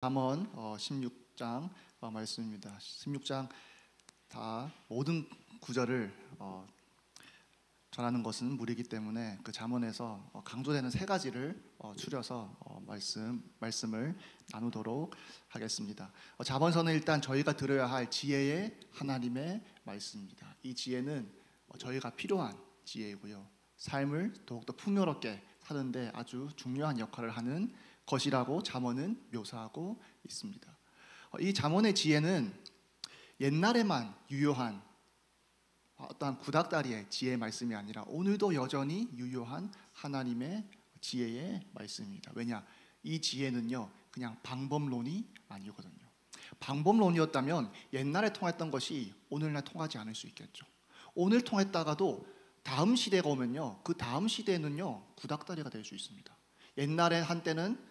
잠언 16장 말씀입니다. 16장 다 모든 구절을 전하는 것은 무리이기 때문에 그 잠언에서 강조되는 세 가지를 추려서 말씀을 나누도록 하겠습니다. 잠언서는 일단 저희가 들어야 할 지혜의 하나님의 말씀입니다. 이 지혜는 저희가 필요한 지혜이고요, 삶을 더욱더 풍요롭게 사는데 아주 중요한 역할을 하는 것이라고 잠언은 묘사하고 있습니다. 이 잠언의 지혜는 옛날에만 유효한 어떠한 구닥다리의 지혜의 말씀이 아니라 오늘도 여전히 유효한 하나님의 지혜의 말씀입니다. 왜냐? 이 지혜는요, 그냥 방법론이 아니거든요. 방법론이었다면 옛날에 통했던 것이 오늘날 통하지 않을 수 있겠죠. 오늘 통했다가도 다음 시대가 오면요, 그 다음 시대는요 구닥다리가 될 수 있습니다. 옛날에 한때는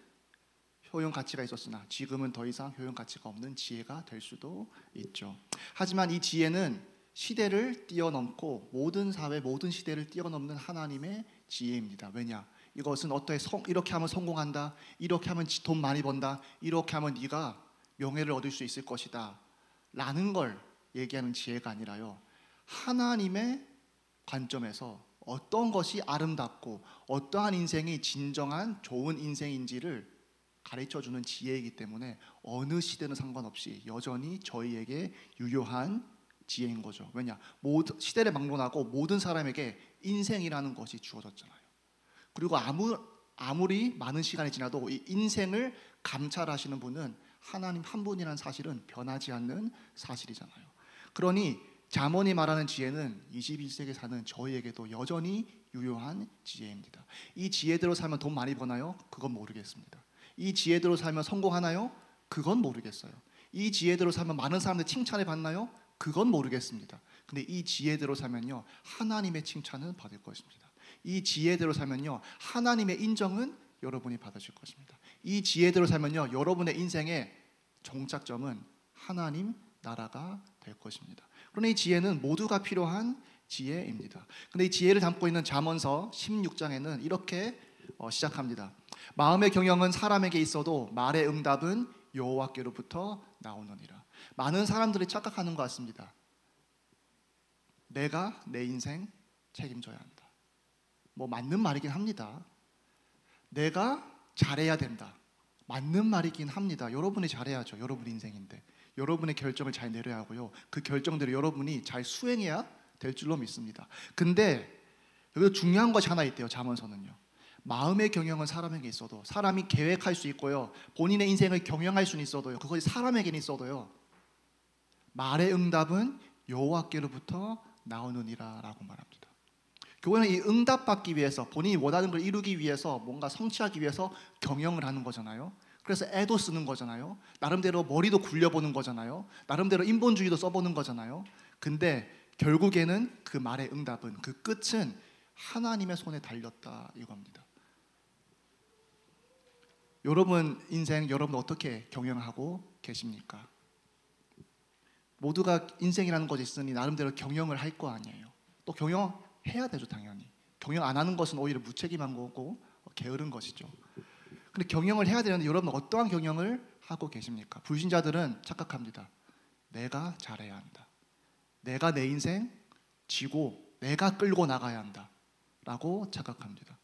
효용 가치가 있었으나 지금은 더 이상 효용 가치가 없는 지혜가 될 수도 있죠. 하지만 이 지혜는 시대를 뛰어넘고 모든 사회, 모든 시대를 뛰어넘는 하나님의 지혜입니다. 왜냐? 이것은 이렇게 하면 성공한다, 이렇게 하면 돈 많이 번다, 이렇게 하면 네가 명예를 얻을 수 있을 것이다 라는 걸 얘기하는 지혜가 아니라요, 하나님의 관점에서 어떤 것이 아름답고 어떠한 인생이 진정한 좋은 인생인지를 가르쳐주는 지혜이기 때문에 어느 시대는 상관없이 여전히 저희에게 유효한 지혜인 거죠. 왜냐? 모든 시대를 막론하고 모든 사람에게 인생이라는 것이 주어졌잖아요. 그리고 아무리 많은 시간이 지나도 이 인생을 감찰하시는 분은 하나님 한 분이라는 사실은 변하지 않는 사실이잖아요. 그러니 잠언이 말하는 지혜는 21세기에 사는 저희에게도 여전히 유효한 지혜입니다. 이 지혜대로 살면 돈 많이 버나요? 그건 모르겠습니다. 이 지혜대로 살면 성공하나요? 그건 모르겠어요. 이 지혜대로 살면 많은 사람들 칭찬을 받나요? 그건 모르겠습니다. 근데 이 지혜대로 살면요, 하나님의 칭찬은 받을 것입니다. 이 지혜대로 살면요, 하나님의 인정은 여러분이 받으실 것입니다. 이 지혜대로 살면요, 여러분의 인생의 종착점은 하나님 나라가 될 것입니다. 그러나 이 지혜는 모두가 필요한 지혜입니다. 근데 이 지혜를 담고 있는 잠언서 16장에는 이렇게 시작합니다. 마음의 경영은 사람에게 있어도 말의 응답은 여호와께로부터 나오느니라. 많은 사람들이 착각하는 것 같습니다. 내가 내 인생 책임져야 한다. 맞는 말이긴 합니다. 내가 잘해야 된다. 맞는 말이긴 합니다. 여러분이 잘해야죠. 여러분 인생인데 여러분의 결정을 잘 내려야 하고요, 그 결정대로 여러분이 잘 수행해야 될 줄로 믿습니다. 근데 여기서 중요한 것이 하나 있대요. 잠언서는요, 마음의 경영은 사람에게 있어도, 사람이 계획할 수 있고요, 본인의 인생을 경영할 수는 있어도요, 그것이 사람에게는 있어도요, 말의 응답은 여호와께로부터 나오느니라 라고 말합니다. 교회는 이 응답받기 위해서, 본인이 원하는 걸 이루기 위해서, 뭔가 성취하기 위해서 경영을 하는 거잖아요. 그래서 애도 쓰는 거잖아요. 나름대로 머리도 굴려보는 거잖아요. 나름대로 인본주의도 써보는 거잖아요. 근데 결국에는 그 말의 응답은, 그 끝은 하나님의 손에 달렸다 이겁니다. 여러분 인생, 여러분 어떻게 경영하고 계십니까? 모두가 인생이라는 것이 있으니 나름대로 경영을 할 거 아니에요. 또 경영해야 되죠, 당연히. 경영 안 하는 것은 오히려 무책임한 거고 게으른 것이죠. 근데 경영을 해야 되는데 여러분 어떠한 경영을 하고 계십니까? 불신자들은 착각합니다. 내가 잘해야 한다. 내가 내 인생 지고 내가 끌고 나가야 한다 라고 착각합니다.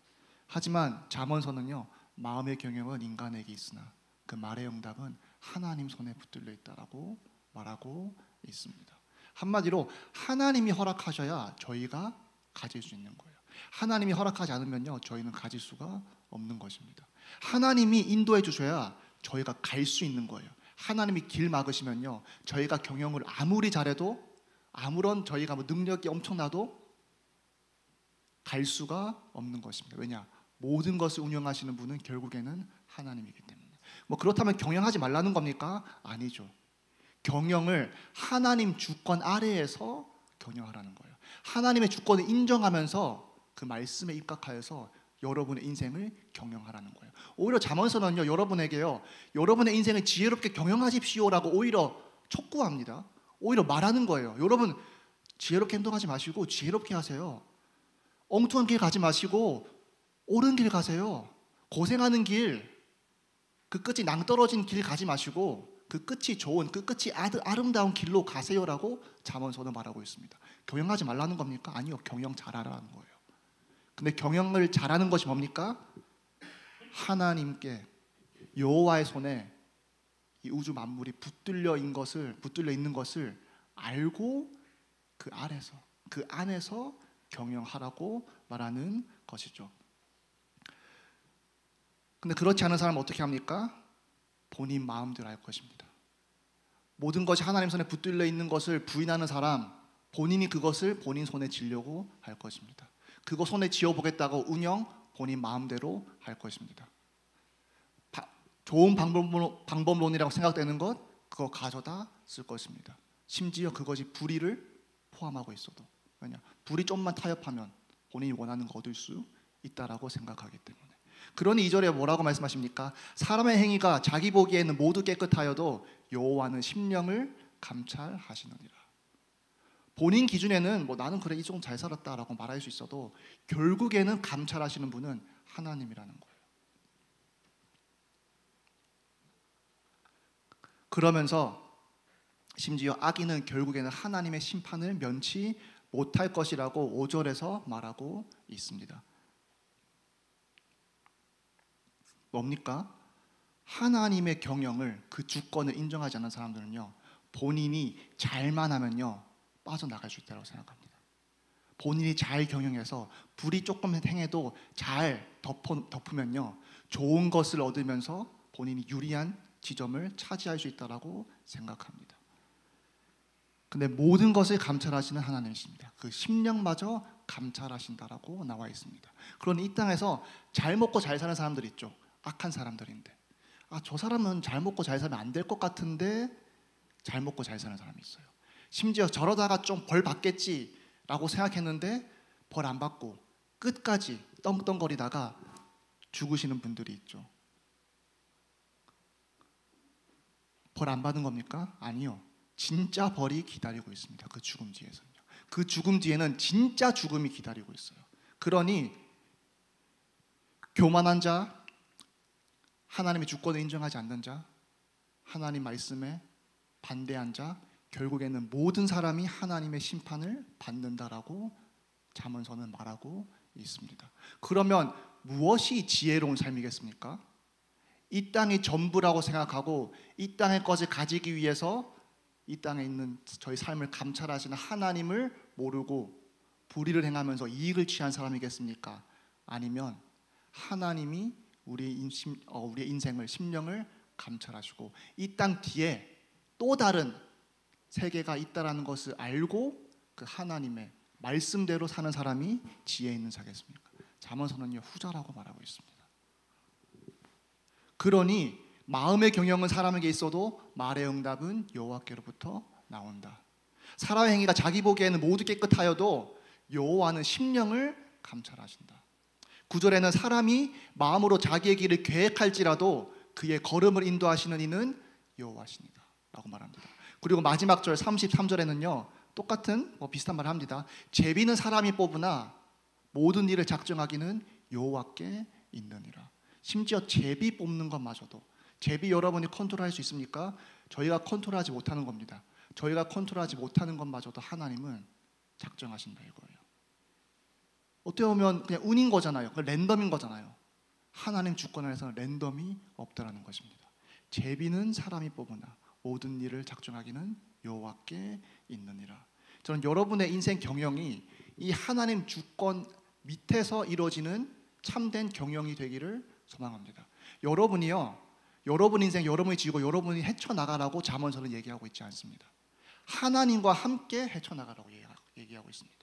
하지만 잠언서는요, 마음의 경영은 인간에게 있으나 그 말의 응답은 하나님 손에 붙들려 있다라고 말하고 있습니다. 한마디로 하나님이 허락하셔야 저희가 가질 수 있는 거예요. 하나님이 허락하지 않으면요, 저희는 가질 수가 없는 것입니다. 하나님이 인도해 주셔야 저희가 갈 수 있는 거예요. 하나님이 길 막으시면요, 저희가 경영을 아무리 잘해도, 아무런 저희가 능력이 엄청나도 갈 수가 없는 것입니다. 왜냐? 모든 것을 운영하시는 분은 결국에는 하나님이기 때문에. 그렇다면 경영하지 말라는 겁니까? 아니죠. 경영을 하나님 주권 아래에서 경영하라는 거예요. 하나님의 주권을 인정하면서 그 말씀에 입각하여서 여러분의 인생을 경영하라는 거예요. 오히려 잠언서는요, 여러분에게요, 여러분의 인생을 지혜롭게 경영하십시오라고 오히려 촉구합니다. 오히려 말하는 거예요. 여러분 지혜롭게 행동하지 마시고 지혜롭게 하세요. 엉뚱한 길 가지 마시고 옳은 길 가세요. 고생하는 길, 그 끝이 낭떠러진 길 가지 마시고 그 끝이 좋은, 그 끝이 아름다운 길로 가세요라고 잠언서는 말하고 있습니다. 경영하지 말라는 겁니까? 아니요, 경영 잘하라는 거예요. 근데 경영을 잘하는 것이 뭡니까? 하나님께, 여호와의 손에 이 우주 만물이 붙들려 있는 것을 알고 그 안에서 경영하라고 말하는 것이죠. 근데 그렇지 않은 사람은 어떻게 합니까? 본인 마음대로 할 것입니다. 모든 것이 하나님 손에 붙들려 있는 것을 부인하는 사람, 본인이 그것을 본인 손에 쥐려고 할 것입니다. 그거 손에 쥐어보겠다고 운영 본인 마음대로 할 것입니다. 좋은 방법론이라고 생각되는 것, 그거 가져다 쓸 것입니다. 심지어 그것이 불의를 포함하고 있어도. 왜냐? 불이 좀만 타협하면 본인이 원하는 거 얻을 수 있다라고 생각하기 때문에. 그러니 2절에 뭐라고 말씀하십니까? 사람의 행위가 자기 보기에는 모두 깨끗하여도 여호와는 심령을 감찰하시느니라. 본인 기준에는 뭐 나는 그래 이 정도 잘 살았다라고 말할 수 있어도 결국에는 감찰하시는 분은 하나님이라는 거예요. 그러면서 심지어 악인은 결국에는 하나님의 심판을 면치 못할 것이라고 5절에서 말하고 있습니다. 뭡니까? 하나님의 경영을, 그 주권을 인정하지 않는 사람들은요, 본인이 잘만 하면요 빠져나갈 수 있다고 생각합니다. 본인이 잘 경영해서 불이 조금 행해도 잘 덮으면요 좋은 것을 얻으면서 본인이 유리한 지점을 차지할 수 있다고 생각합니다. 근데 모든 것을 감찰하시는 하나님이십니다. 그 심령마저 감찰하신다라고 나와 있습니다. 그러니 이 땅에서 잘 먹고 잘 사는 사람들 있죠. 악한 사람들인데 저 사람은 잘 먹고 잘 살면 안 될 것 같은데 잘 먹고 잘 사는 사람이 있어요. 심지어 저러다가 좀 벌 받겠지라고 생각했는데 벌 안 받고 끝까지 떵떵거리다가 죽으시는 분들이 있죠. 벌 안 받은 겁니까? 아니요. 진짜 벌이 기다리고 있습니다. 그 죽음 뒤에서는요. 그 죽음 뒤에는 진짜 죽음이 기다리고 있어요. 그러니 교만한 자, 하나님의 주권을 인정하지 않는 자, 하나님 말씀에 반대한 자, 결국에는 모든 사람이 하나님의 심판을 받는다라고 잠언서는 말하고 있습니다. 그러면 무엇이 지혜로운 삶이겠습니까? 이 땅이 전부라고 생각하고 이 땅의 것을 가지기 위해서 이 땅에 있는 저희 삶을 감찰하시는 하나님을 모르고 불의를 행하면서 이익을 취한 사람이겠습니까? 아니면 하나님이 우리의 인생을, 심령을 감찰하시고 이 땅 뒤에 또 다른 세계가 있다라는 것을 알고 그 하나님의 말씀대로 사는 사람이 지혜 있는 자겠습니까? 잠언서는요 후자라고 말하고 있습니다. 그러니 마음의 경영은 사람에게 있어도 말의 응답은 여호와께로부터 나온다. 사람의 행위가 자기 보기에는 모두 깨끗하여도 여호와는 심령을 감찰하신다. 9절에는 사람이 마음으로 자기의 길을 계획할지라도 그의 걸음을 인도하시는 이는 여호와시니라 라고 말합니다. 그리고 마지막 절 33절에는요 똑같은 비슷한 말을 합니다. 제비는 사람이 뽑으나 모든 일을 작정하기는 여호와께 있느니라. 심지어 제비 뽑는 것마저도, 제비 여러분이 컨트롤할 수 있습니까? 저희가 컨트롤하지 못하는 겁니다. 저희가 컨트롤하지 못하는 것마저도 하나님은 작정하신다 이거예요. 어떻게 보면 그냥 운인 거잖아요. 랜덤인 거잖아요. 하나님 주권 안에서는 랜덤이 없다라는 것입니다. 제비는 사람이 뽑으나 모든 일을 작정하기는 여호와께 있느니라. 저는 여러분의 인생 경영이 이 하나님 주권 밑에서 이루어지는 참된 경영이 되기를 소망합니다. 여러분이요, 여러분 인생 여러분이 지고 여러분이 헤쳐나가라고 잠언서는 얘기하고 있지 않습니다. 하나님과 함께 헤쳐나가라고 얘기하고 있습니다.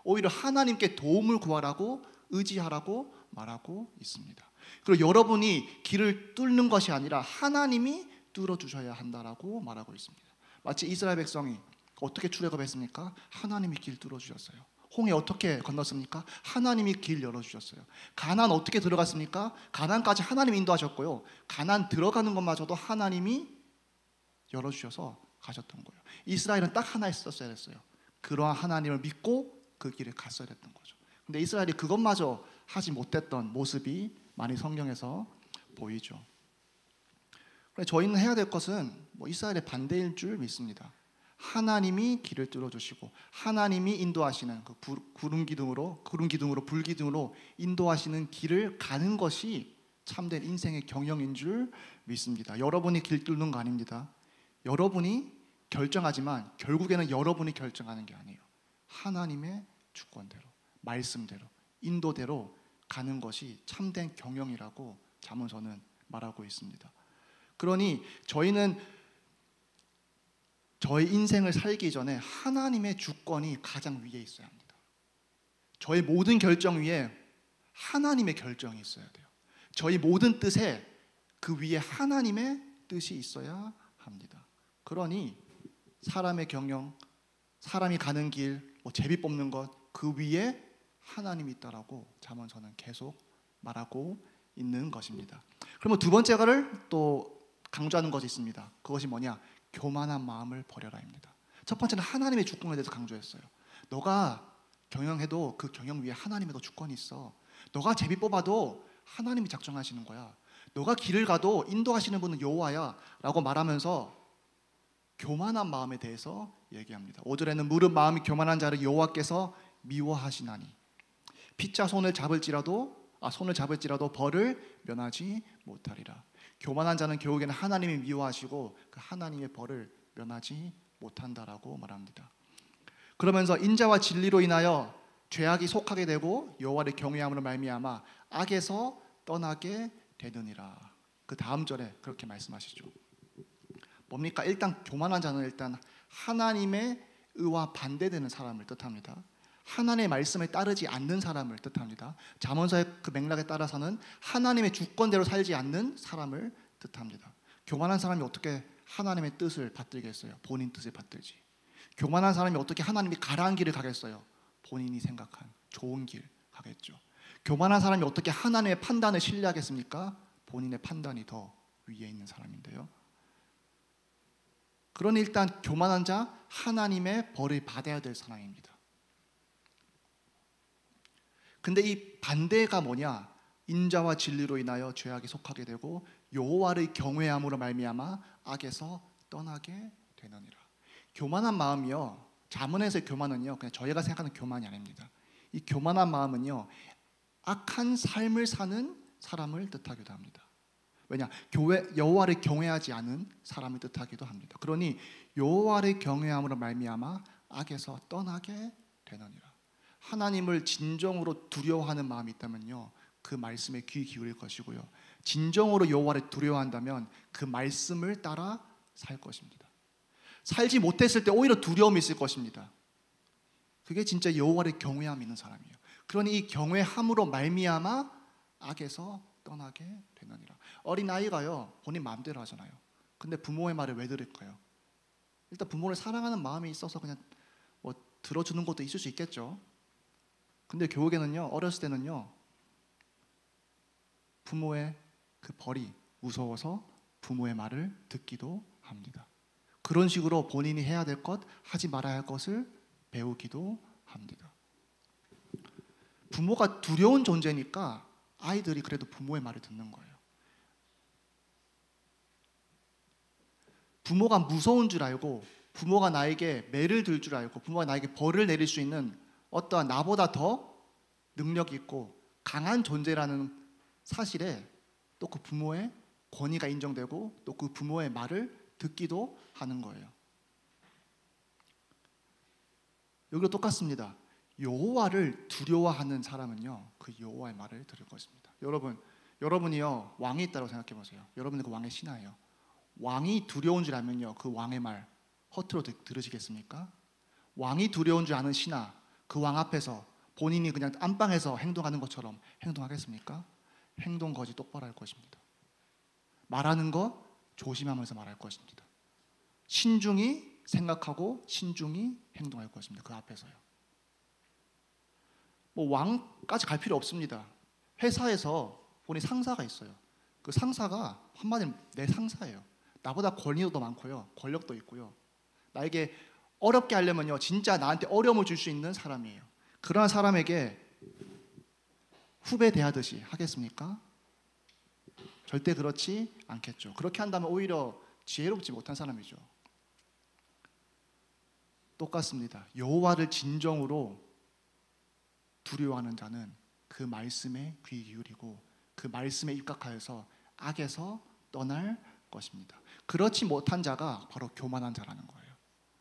오히려 하나님께 도움을 구하라고, 의지하라고 말하고 있습니다. 그리고 여러분이 길을 뚫는 것이 아니라 하나님이 뚫어주셔야 한다라고 말하고 있습니다. 마치 이스라엘 백성이 어떻게 출애굽했습니까? 하나님이 길 뚫어주셨어요. 홍해 어떻게 건넜습니까? 하나님이 길 열어주셨어요. 가나안 어떻게 들어갔습니까? 가나안까지 하나님이 인도하셨고요. 가나안 들어가는 것마저도 하나님이 열어주셔서 가셨던 거예요. 이스라엘은 딱 하나 있었어야 됐어요. 그러한 하나님을 믿고 그 길을 갔어야 됐던 거죠. 근데 이스라엘이 그것마저 하지 못했던 모습이 많이 성경에서 보이죠. 저희는 해야 될 것은 이스라엘의 반대일 줄 믿습니다. 하나님이 길을 뚫어주시고 하나님이 인도하시는 그 구름 기둥으로 불 기둥으로 인도하시는 길을 가는 것이 참된 인생의 경영인 줄 믿습니다. 여러분이 길 뚫는 거 아닙니다. 여러분이 결정하지만 결국에는 여러분이 결정하는 게 아니에요. 하나님의 주권대로, 말씀대로, 인도대로 가는 것이 참된 경영이라고 잠언서는 말하고 있습니다. 그러니 저희는 저희 인생을 살기 전에 하나님의 주권이 가장 위에 있어야 합니다. 저희 모든 결정 위에 하나님의 결정이 있어야 돼요. 저희 모든 뜻에 그 위에 하나님의 뜻이 있어야 합니다. 그러니 사람의 경영, 사람이 가는 길, 제비 뽑는 것, 그 위에 하나님이 있다라고 잠언서는 계속 말하고 있는 것입니다. 그러면 두 번째가를 또 강조하는 것이 있습니다. 그것이 뭐냐? 교만한 마음을 버려라입니다. 첫 번째는 하나님의 주권에 대해서 강조했어요. 너가 경영해도 그 경영 위에 하나님의 주권이 있어. 너가 제비 뽑아도 하나님이 작정하시는 거야. 너가 길을 가도 인도하시는 분은 여호와야 라고 말하면서 교만한 마음에 대해서 얘기합니다. 5절에는 무릇 마음이 교만한 자를 여호와께서 미워하시나니 피차 손을 잡을지라도 벌을 면하지 못하리라. 교만한 자는 결국에는 하나님이 미워하시고 그 하나님의 벌을 면하지 못한다라고 말합니다. 그러면서 인자와 진리로 인하여 죄악이 속하게 되고 여호와를 경외함으로 말미암아 악에서 떠나게 되느니라. 그 다음 절에 그렇게 말씀하시죠. 뭡니까? 일단 교만한 자는 일단 하나님의 의와 반대되는 사람을 뜻합니다. 하나님의 말씀에 따르지 않는 사람을 뜻합니다. 잠언서의 그 맥락에 따라서는 하나님의 주권대로 살지 않는 사람을 뜻합니다. 교만한 사람이 어떻게 하나님의 뜻을 받들겠어요? 본인 뜻을 받들지. 교만한 사람이 어떻게 하나님이 가라한 길을 가겠어요? 본인이 생각한 좋은 길 가겠죠. 교만한 사람이 어떻게 하나님의 판단을 신뢰하겠습니까? 본인의 판단이 더 위에 있는 사람인데요. 그러니 일단 교만한 자, 하나님의 벌을 받아야 될 사람입니다. 근데 이 반대가 뭐냐? 인자와 진리로 인하여 죄악이 속하게 되고 여호와를 경외함으로 말미암아 악에서 떠나게 되느니라. 교만한 마음이요, 잠언에서의 교만은요 그냥 저희가 생각하는 교만이 아닙니다. 이 교만한 마음은요 악한 삶을 사는 사람을 뜻하기도 합니다. 왜냐? 여호와를 경외하지 않은 사람을 뜻하기도 합니다. 그러니 여호와를 경외함으로 말미암아 악에서 떠나게 되느니라. 하나님을 진정으로 두려워하는 마음이 있다면요 그 말씀에 귀 기울일 것이고요, 진정으로 여호와를 두려워한다면 그 말씀을 따라 살 것입니다. 살지 못했을 때 오히려 두려움이 있을 것입니다. 그게 진짜 여호와를 경외함 있는 사람이에요. 그러니 이 경외함으로 말미암아 악에서 떠나게 되느니라. 어린아이가요 본인 마음대로 하잖아요. 근데 부모의 말을 왜 들을까요? 일단 부모를 사랑하는 마음이 있어서 그냥 들어주는 것도 있을 수 있겠죠. 근데 교육에는요 어렸을 때는요 부모의 그 벌이 무서워서 부모의 말을 듣기도 합니다. 그런 식으로 본인이 해야 될 것, 하지 말아야 할 것을 배우기도 합니다. 부모가 두려운 존재니까 아이들이 그래도 부모의 말을 듣는 거예요. 부모가 무서운 줄 알고, 부모가 나에게 매를 들 줄 알고, 부모가 나에게 벌을 내릴 수 있는 어떠한 나보다 더 능력 있고 강한 존재라는 사실에 또 그 부모의 권위가 인정되고 또 그 부모의 말을 듣기도 하는 거예요. 여기도 똑같습니다. 여호와를 두려워하는 사람은요 그 여호와의 말을 들을 것입니다. 여러분이요 왕이 있다고 생각해 보세요. 여러분은 그 왕의 신하예요. 왕이 두려운 줄 알면요 그 왕의 말 허투루 들으시겠습니까? 왕이 두려운 줄 아는 신하, 그 왕 앞에서 본인이 그냥 안방에서 행동하는 것처럼 행동하겠습니까? 행동 거지 똑바로 할 것입니다. 말하는 거 조심하면서 말할 것입니다. 신중히 생각하고 신중히 행동할 것입니다. 그 앞에서요. 왕까지 갈 필요 없습니다. 회사에서 본인 상사가 있어요. 그 상사가 한마디로 내 상사예요. 나보다 권위도 많고요, 권력도 있고요. 나에게 어렵게 하려면요 진짜 나한테 어려움을 줄 수 있는 사람이에요. 그러한 사람에게 후배 대하듯이 하겠습니까? 절대 그렇지 않겠죠. 그렇게 한다면 오히려 지혜롭지 못한 사람이죠. 똑같습니다. 여호와를 진정으로 두려워하는 자는 그 말씀에 귀 기울이고 그 말씀에 입각하여서 악에서 떠날 것입니다. 그렇지 못한 자가 바로 교만한 자라는 거예요.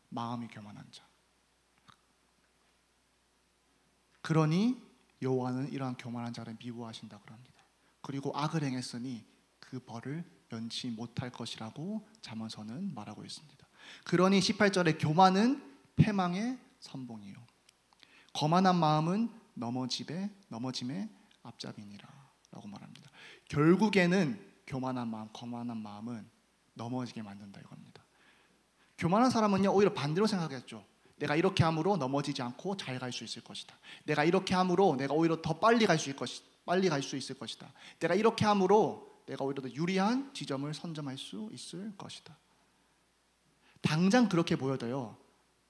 마음이 교만한 자. 그러니 여호와는 이러한 교만한 자를 미워하신다고 합니다. 그리고 악을 행했으니 그 벌을 면치 못할 것이라고 잠언서는 말하고 있습니다. 그러니 18절에 교만은 패망의 선봉이요 거만한 마음은 넘어짐의 앞잡이니라 라고 말합니다. 결국에는 교만한 마음, 거만한 마음은 넘어지게 만든다 이겁니다. 교만한 사람은요 오히려 반대로 생각했죠. 내가 이렇게 함으로 넘어지지 않고 잘 갈 수 있을 것이다. 내가 이렇게 함으로 내가 오히려 더 빨리 갈 수 있을 것이다. 내가 이렇게 함으로 내가 오히려 더 유리한 지점을 선점할 수 있을 것이다. 당장 그렇게 보여도요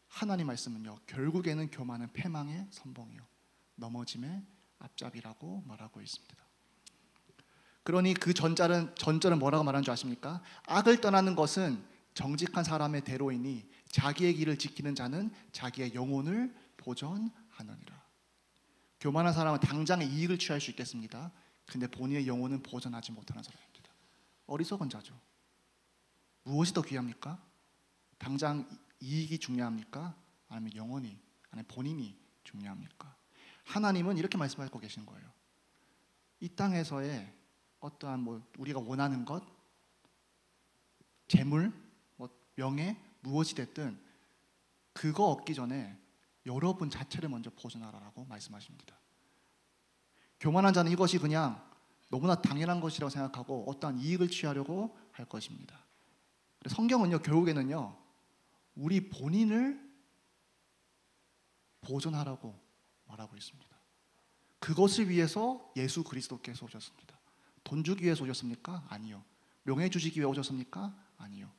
하나님 말씀은요 결국에는 교만은 패망의 선봉이요 넘어짐의 앞잡이라고 말하고 있습니다. 그러니 그 전절은 뭐라고 말하는 줄 아십니까? 악을 떠나는 것은 정직한 사람의 대로이니 자기의 길을 지키는 자는 자기의 영혼을 보전하느니라. 교만한 사람은 당장의 이익을 취할 수 있겠습니다. 근데 본인의 영혼은 보전하지 못하는 사람입니다. 어리석은 자죠. 무엇이 더 귀합니까? 당장 이익이 중요합니까? 아니면 영혼이, 아니면 본인이 중요합니까? 하나님은 이렇게 말씀하고 계신 거예요. 이 땅에서의 어떠한 우리가 원하는 것, 재물, 명예, 무엇이 됐든 그거 얻기 전에 여러분 자체를 먼저 보존하라라고 말씀하십니다. 교만한 자는 이것이 그냥 너무나 당연한 것이라고 생각하고 어떠한 이익을 취하려고 할 것입니다. 성경은요 결국에는요 우리 본인을 보존하라고 말하고 있습니다. 그것을 위해서 예수 그리스도께서 오셨습니다. 돈 주기 위해서 오셨습니까? 아니요. 명예 주시기 위해 오셨습니까? 아니요.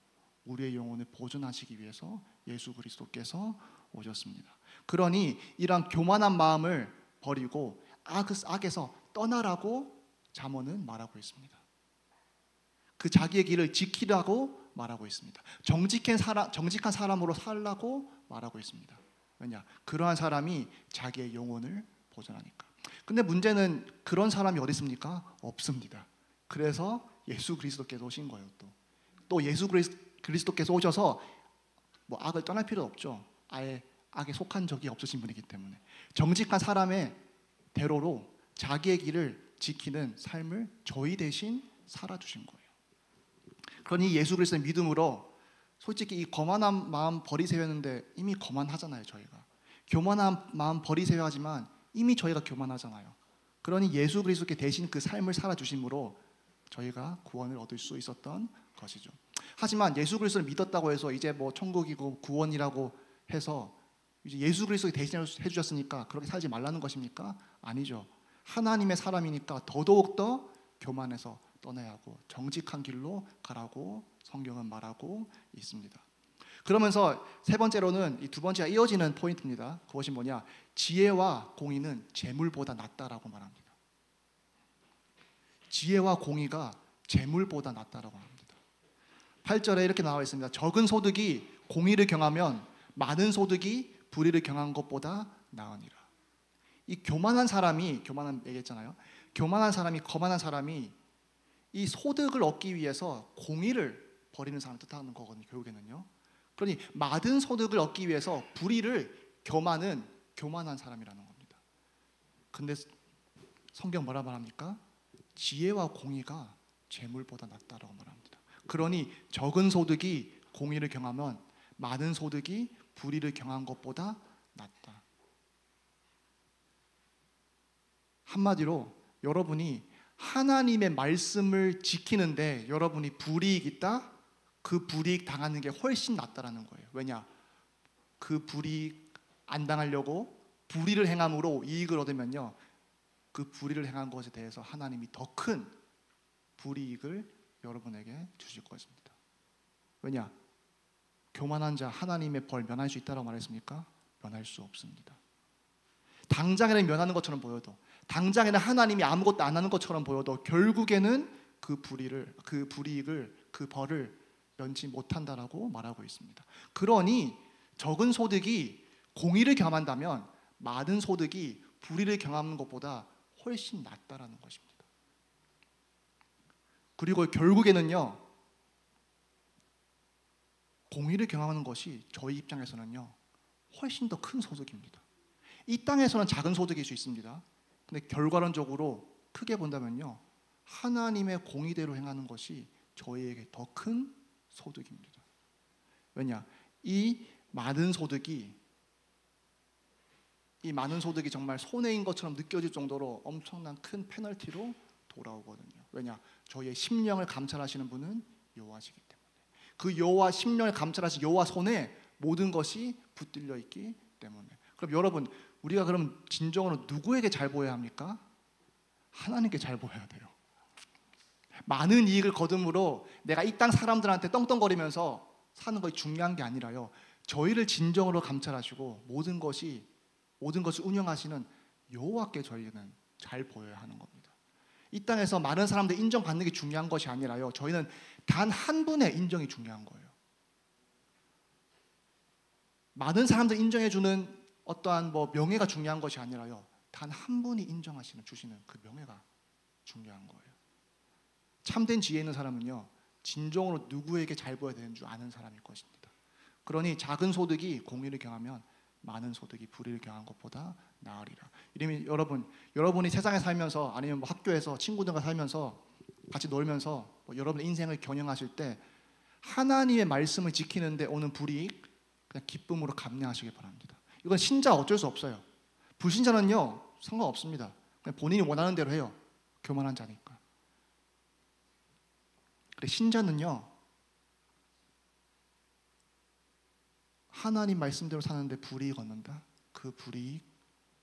우리의 영혼을 보존하시기 위해서 예수 그리스도께서 오셨습니다. 그러니 이러한 교만한 마음을 버리고 악에서 떠나라고 잠언은 말하고 있습니다. 그 자기의 길을 지키라고 말하고 있습니다. 정직한 사람으로 살라고 말하고 있습니다. 왜냐? 그러한 사람이 자기의 영혼을 보존하니까. 근데 문제는 그런 사람이 어디 있습니까? 없습니다. 그래서 예수 그리스도께서 오신 거예요. 또 예수 그리스도께서 오셔서 악을 떠날 필요 없죠. 아예 악에 속한 적이 없으신 분이기 때문에 정직한 사람의 대로로 자기의 길을 지키는 삶을 저희 대신 살아주신 거예요. 그러니 예수 그리스도의 믿음으로 솔직히 이 거만한 마음 버리세요 했는데 이미 거만하잖아요. 저희가 교만한 마음 버리세요 하지만 이미 저희가 교만하잖아요. 그러니 예수 그리스도께 대신 그 삶을 살아주심으로 저희가 구원을 얻을 수 있었던 것이죠. 하지만 예수 그리스도를 믿었다고 해서 이제 천국이고 구원이라고 해서 이제 예수 그리스도에 대신 해주셨으니까 그렇게 살지 말라는 것입니까? 아니죠. 하나님의 사람이니까 더더욱더 교만해서 떠나야 하고 정직한 길로 가라고 성경은 말하고 있습니다. 그러면서 세 번째로는 이 두 번째가 이어지는 포인트입니다. 그것이 뭐냐? 지혜와 공의는 재물보다 낫다라고 말합니다. 지혜와 공의가 재물보다 낫다라고 합니다. 8절에 이렇게 나와 있습니다. 적은 소득이 공의를 경하면 많은 소득이 불의를 경한 것보다 나으니라. 이 교만한 사람이 얘기했잖아요. 교만한 사람이 거만한 사람이 이 소득을 얻기 위해서 공의를 버리는 사람을 뜻하는 거거든요. 결국에는요. 그러니 많은 소득을 얻기 위해서 불의를 겸하는 교만한 사람이라는 겁니다. 근데 성경 뭐라 말합니까? 지혜와 공의가 재물보다 낫다라고 말합니다. 그러니 적은 소득이 공의를 경하면 많은 소득이 불의를 경한 것보다 낫다. 한마디로 여러분이 하나님의 말씀을 지키는데 여러분이 불이익 있다? 그 불이익 당하는 게 훨씬 낫다라는 거예요. 왜냐? 그 불이익 안 당하려고 불의를 행함으로 이익을 얻으면요, 그 불의를 행한 것에 대해서 하나님이 더 큰 불이익을 여러분에게 주실 것입니다. 왜냐? 교만한 자 하나님의 벌 면할 수 있다고 말했습니까? 면할 수 없습니다. 당장에는 면하는 것처럼 보여도, 당장에는 하나님이 아무것도 안 하는 것처럼 보여도 결국에는 그 불이익을 그 벌을 면치 못한다라고 말하고 있습니다. 그러니 적은 소득이 공의를 경험한다면 많은 소득이 불의를 경험하는 것보다 훨씬 낫다라는 것입니다. 그리고 결국에는요, 공의를 경험하는 것이 저희 입장에서는요 훨씬 더 큰 소득입니다. 이 땅에서는 작은 소득일 수 있습니다. 근데 결과론적으로 크게 본다면요, 하나님의 공의대로 행하는 것이 저희에게 더 큰 소득입니다. 왜냐? 이 많은 소득이 정말 손해인 것처럼 느껴질 정도로 엄청난 큰 페널티로 돌아오거든요. 왜냐? 저희의 심령을 감찰하시는 분은 여호와시기 때문에. 그 여호와 심령을 감찰하신 여호와 손에 모든 것이 붙들려 있기 때문에. 그럼 여러분, 우리가 그럼 진정으로 누구에게 잘 보여야 합니까? 하나님께 잘 보여야 돼요. 많은 이익을 거둠으로 내가 이 땅 사람들한테 떵떵거리면서 사는 것이 중요한 게 아니라요, 저희를 진정으로 감찰하시고 모든 것을 운영하시는 여호와께 저희는 잘 보여야 하는 겁니다. 이 땅에서 많은 사람들 인정받는 게 중요한 것이 아니라요, 저희는 단 한 분의 인정이 중요한 거예요. 많은 사람들 인정해주는 어떠한 명예가 중요한 것이 아니라요, 단 한 분이 주시는 그 명예가 중요한 거예요. 참된 지혜 있는 사람은요, 진정으로 누구에게 잘 보여야 되는 줄 아는 사람일 것입니다. 그러니 작은 소득이 공의를 경하면 많은 소득이 불의를 경한 것보다 나으리라. 이러면 여러분이 세상에 살면서 아니면 학교에서 친구들과 살면서 같이 놀면서 여러분의 인생을 겨냥하실 때 하나님의 말씀을 지키는데 오는 불이익, 그냥 기쁨으로 감내하시길 바랍니다. 이건 신자 어쩔 수 없어요. 불신자는요 상관없습니다. 그냥 본인이 원하는 대로 해요. 교만한 자니까. 그래, 신자는요 하나님 말씀대로 사는데 불이익 얻는다. 그 불이익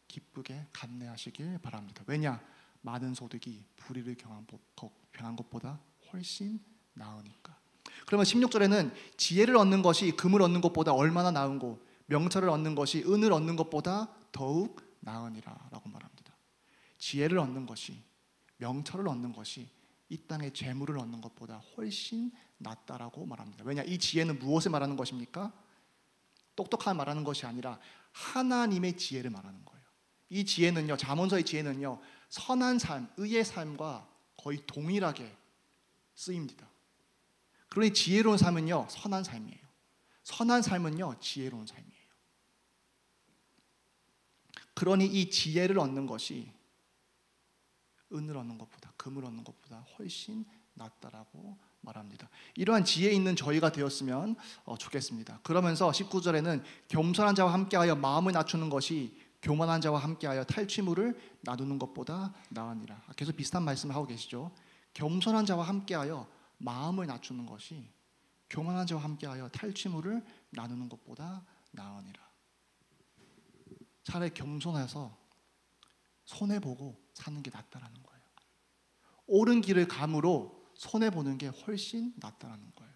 기쁘게 감내하시길 바랍니다. 왜냐? 많은 소득이 불의를 경한 것보다 훨씬 나으니까. 그러면 16절에는 지혜를 얻는 것이 금을 얻는 것보다 얼마나 나은고 명철을 얻는 것이 은을 얻는 것보다 더욱 나으니라 라고 말합니다. 지혜를 얻는 것이, 명철을 얻는 것이 이 땅의 재물을 얻는 것보다 훨씬 낫다라고 말합니다. 왜냐? 이 지혜는 무엇을 말하는 것입니까? 똑똑한 말하는 것이 아니라 하나님의 지혜를 말하는 거예요. 이 지혜는요, 잠언서의 지혜는요, 선한 삶, 의의 삶과 거의 동일하게 쓰입니다. 그러니 지혜로운 삶은요, 선한 삶이에요. 선한 삶은요, 지혜로운 삶이에요. 그러니 이 지혜를 얻는 것이 은을 얻는 것보다, 금을 얻는 것보다 훨씬 낫다라고 말합니다. 이러한 지혜 있는 저희가 되었으면 좋겠습니다. 그러면서 19절에는 겸손한 자와 함께하여 마음을 낮추는 것이 교만한 자와 함께하여 탈취물을 나누는 것보다 나으니라. 계속 비슷한 말씀을 하고 계시죠. 겸손한 자와 함께하여 마음을 낮추는 것이 교만한 자와 함께하여 탈취물을 나누는 것보다 나으니라. 차라리 겸손해서 손해보고 사는 게 낫다라는 거예요. 옳은 길을 감으로 손해보는 게 훨씬 낫다라는 거예요.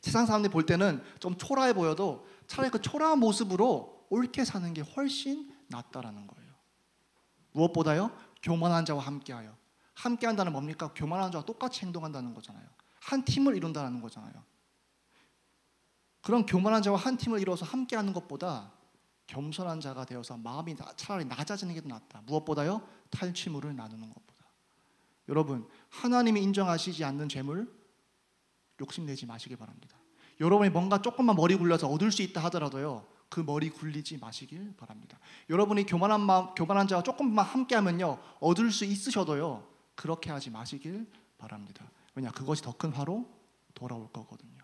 세상 사람들이 볼 때는 좀 초라해 보여도 차라리 그 초라한 모습으로 옳게 사는 게 훨씬 낫다라는 거예요. 무엇보다요? 교만한 자와 함께하여. 함께한다는 뭡니까? 교만한 자와 똑같이 행동한다는 거잖아요. 한 팀을 이룬다는 거잖아요. 그런 교만한 자와 한 팀을 이루어서 함께하는 것보다 겸손한 자가 되어서 마음이 차라리 낮아지는 게 더 낫다. 무엇보다요? 탈취물을 나누는 것보다. 여러분, 하나님이 인정하시지 않는 재물 욕심내지 마시길 바랍니다. 여러분이 뭔가 조금만 머리 굴려서 얻을 수 있다 하더라도요, 그 머리 굴리지 마시길 바랍니다. 여러분이 교만한 자와 조금만 함께하면요, 얻을 수 있으셔도요, 그렇게 하지 마시길 바랍니다. 왜냐? 그것이 더 큰 화로 돌아올 거거든요.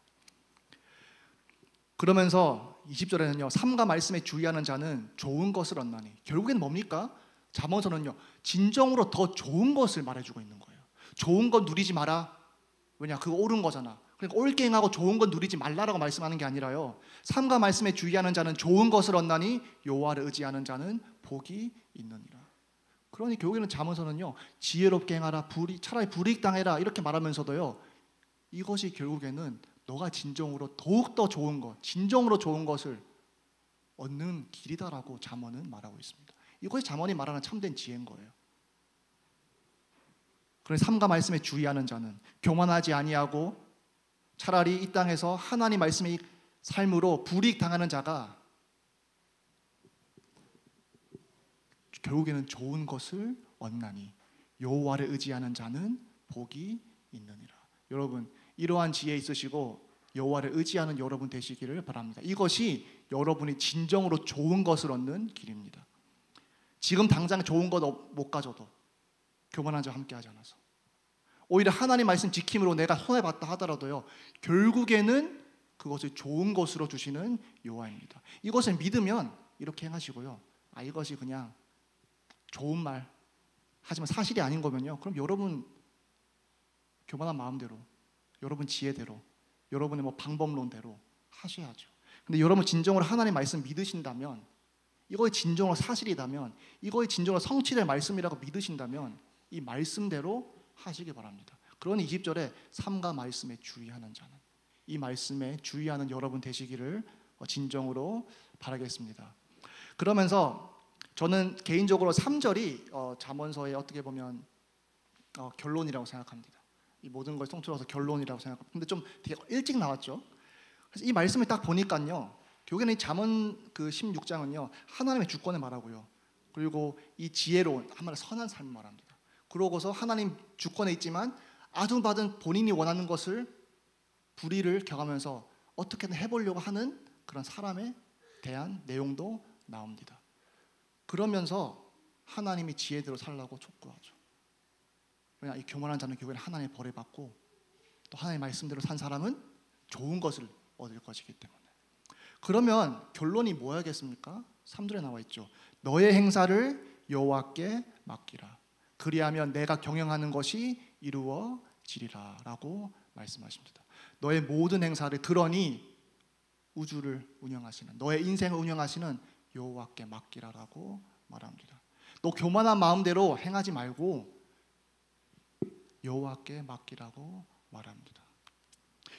그러면서 20절에는요, 삼가 말씀에 주의하는 자는 좋은 것을 얻나니. 결국엔 뭡니까? 잠언서는요, 진정으로 더 좋은 것을 말해주고 있는 거예요. 좋은 것 누리지 마라. 왜냐? 그거 옳은 거잖아. 그러니까 옳게 행하고 좋은 것 누리지 말라라고 말씀하는 게 아니라요, 삼가 말씀에 주의하는 자는 좋은 것을 얻나니 여호와를 의지하는 자는 복이 있느니라. 그러니 결국에는 잠언서는요, 지혜롭게 행하라, 차라리 불이익 당해라 이렇게 말하면서도요, 이것이 결국에는 너가 진정으로 더욱더 좋은 것, 진정으로 좋은 것을 얻는 길이다라고 잠언은 말하고 있습니다. 이것이 잠언이 말하는 참된 지혜인 거예요. 그런 삼가 말씀에 주의하는 자는 교만하지 아니하고 차라리 이 땅에서 하나님 말씀의 삶으로 불이익 당하는 자가 결국에는 좋은 것을 얻나니 여호와를 의지하는 자는 복이 있느니라. 여러분, 이러한 지혜 있으시고 여호와를 의지하는 여러분 되시기를 바랍니다. 이것이 여러분이 진정으로 좋은 것을 얻는 길입니다. 지금 당장 좋은 것 못 가져도 교만한 자와 함께 하지 않아서, 오히려 하나님 말씀 지킴으로 내가 손해봤다 하더라도요, 결국에는 그것을 좋은 것으로 주시는 여호와입니다. 이것을 믿으면 이렇게 행하시고요, 이것이 그냥 좋은 말 하지만 사실이 아닌 거면요, 그럼 여러분 교만한 마음대로, 여러분 지혜대로, 여러분의 방법론대로 하셔야죠. 근데 여러분 진정으로 하나님 말씀 믿으신다면, 이거의 진정으로 사실이다면, 이거의 진정으로 성취될 말씀이라고 믿으신다면 이 말씀대로 하시기 바랍니다. 그러니 20절에 삼가 말씀에 주의하는 자는, 이 말씀에 주의하는 여러분 되시기를 진정으로 바라겠습니다. 그러면서 저는 개인적으로 3절이 잠언서의 어떻게 보면 결론이라고 생각합니다. 이 모든 걸 통틀어서 결론이라고 생각합니다. 근데 좀 되게 일찍 나왔죠. 그래서 이 말씀을 딱 보니까요, 결국에는 이 잠언 그 16장은요 하나님의 주권을 말하고요, 그리고 이 지혜로운 한마디로 선한 삶을 말합니다. 그러고서 하나님 주권에 있지만 아둥바둥 본인이 원하는 것을 불의를 경하면서 어떻게든 해보려고 하는 그런 사람에 대한 내용도 나옵니다. 그러면서 하나님이 지혜대로 살라고 촉구하죠. 왜냐, 이 교만한 자는 결국에는 하나님의 벌을 받고 또 하나님의 말씀대로 산 사람은 좋은 것을 얻을 것이기 때문에. 그러면 결론이 뭐야겠습니까? 3절에 나와 있죠. 너의 행사를 여호와께 맡기라. 그리하면 내가 경영하는 것이 이루어지리라 라고 말씀하십니다. 너의 모든 행사를, 그러니 우주를 운영하시는, 너의 인생을 운영하시는 여호와께 맡기라라고 말합니다. 너 교만한 마음대로 행하지 말고 여호와께 맡기라고 말합니다.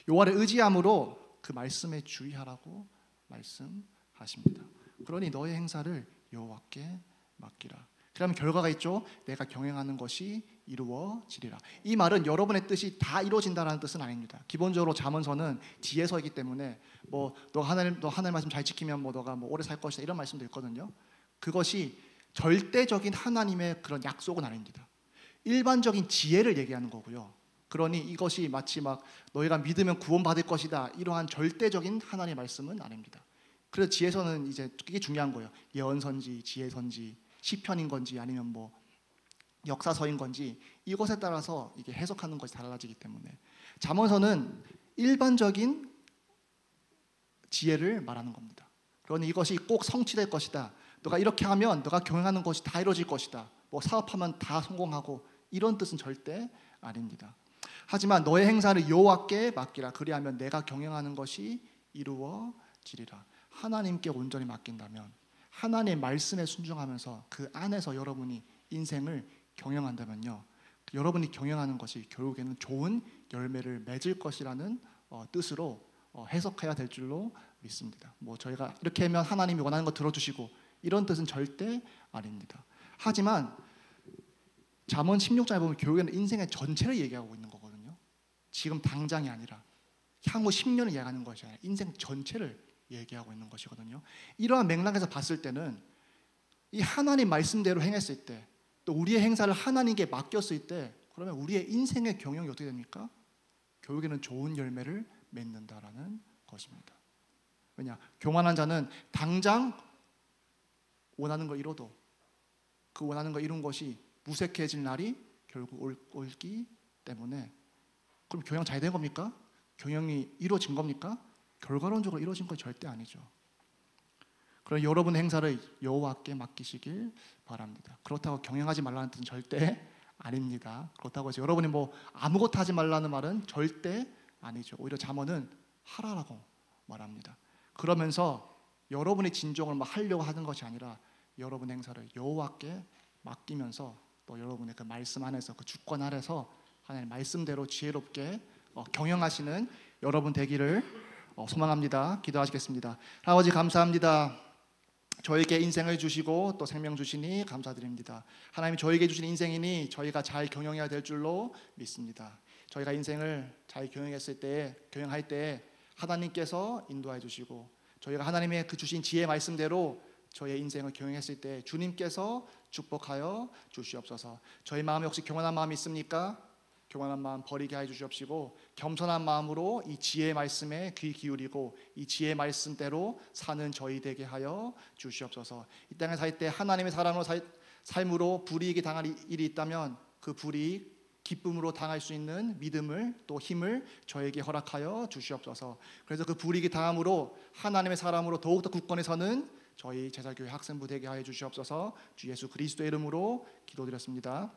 여호와를 의지함으로 그 말씀에 주의하라고 말씀하십니다. 그러니 너의 행사를 여호와께 맡기라. 그러면 결과가 있죠. 내가 경영하는 것이 이루어지리라. 이 말은 여러분의 뜻이 다 이루어진다는 뜻은 아닙니다. 기본적으로 잠언서는 지혜서이기 때문에 너 하나님 말씀 잘 지키면 너가 오래 살 것이다 이런 말씀도 있거든요. 그것이 절대적인 하나님의 그런 약속은 아닙니다. 일반적인 지혜를 얘기하는 거고요. 그러니 이것이 마치 너희가 믿으면 구원받을 것이다 이러한 절대적인 하나님의 말씀은 아닙니다. 그래서 지혜서는 이제 이게 중요한 거예요. 예언선지, 지혜선지, 시편인 건지 아니면 역사서인 건지 이것에 따라서 이게 해석하는 것이 달라지기 때문에 잠언서는 일반적인 지혜를 말하는 겁니다. 그러니 이것이 꼭 성취될 것이다. 너가 이렇게 하면 너가 경영하는 것이 다 이루어질 것이다. 사업하면 다 성공하고 이런 뜻은 절대 아닙니다. 하지만 너의 행사를 여호와께 맡기라. 그리하면 내가 경영하는 것이 이루어지리라. 하나님께 온전히 맡긴다면, 하나님의 말씀에 순종하면서 그 안에서 여러분이 인생을 경영한다면요, 여러분이 경영하는 것이 결국에는 좋은 열매를 맺을 것이라는 뜻으로 해석해야 될 줄로 믿습니다. 저희가 이렇게 하면 하나님이 원하는 거 들어주시고 이런 뜻은 절대 아닙니다. 하지만 잠언 16장에 보면 결국에는 인생의 전체를 얘기하고 있는 거거든요. 지금 당장이 아니라 향후 10년을 얘기하는 것이 아니라 인생 전체를 얘기하고 있는 것이거든요. 이러한 맥락에서 봤을 때는 이 하나님 말씀대로 행했을 때, 또 우리의 행사를 하나님께 맡겼을 때, 그러면 우리의 인생의 경영이 어떻게 됩니까? 결국에는 좋은 열매를 맺는다라는 것입니다. 왜냐? 교만한 자는 당장 원하는 걸 이뤄도 그 원하는 걸 이룬 것이 무색해질 날이 결국 올기 때문에, 그럼 경영 잘 된 겁니까? 경영이 이루어진 겁니까? 결과론적으로 이루어진 건 절대 아니죠. 그럼 여러분의 행사를 여호와께 맡기시길 바랍니다. 그렇다고 경영하지 말라는 뜻은 절대 아닙니다. 그렇다고 해서 여러분이 아무것도 하지 말라는 말은 절대 아니죠. 오히려 잠언은 하라라고 말합니다. 그러면서 여러분이 진정을 하려고 하는 것이 아니라 여러분의 행사를 여호와께 맡기면서 또 여러분의 그 말씀 안에서, 그 주권 아래서 하나님 말씀대로 지혜롭게 경영하시는 여러분 되기를 소망합니다. 기도하시겠습니다. 아버지 감사합니다. 저에게 인생을 주시고 또 생명 주시니 감사드립니다. 하나님 저에게 주신 인생이니 저희가 잘 경영해야 될 줄로 믿습니다. 저희가 인생을 잘 경영할 때 하나님께서 인도해 주시고 저희가 하나님의 그 주신 지혜 말씀대로 저의 인생을 경영했을 때 주님께서 축복하여 주시옵소서. 저희 마음에 혹시 교만한 마음이 있습니까? 교만한 마음 버리게 해 주시옵시고 겸손한 마음으로 이 지혜의 말씀에 귀 기울이고 이 지혜의 말씀대로 사는 저희 되게 하여 주시옵소서. 이 땅에 살 때 하나님의 사람으로 삶으로 불이익이 당할 일이 있다면 그 불이익 기쁨으로 당할 수 있는 믿음을 또 힘을 저에게 허락하여 주시옵소서. 그래서 그 불이익이 당함으로 하나님의 사람으로 더욱더 굳건히 서는 저희 제자교회 학생부 되게 하여 주시옵소서. 주 예수 그리스도의 이름으로 기도드렸습니다.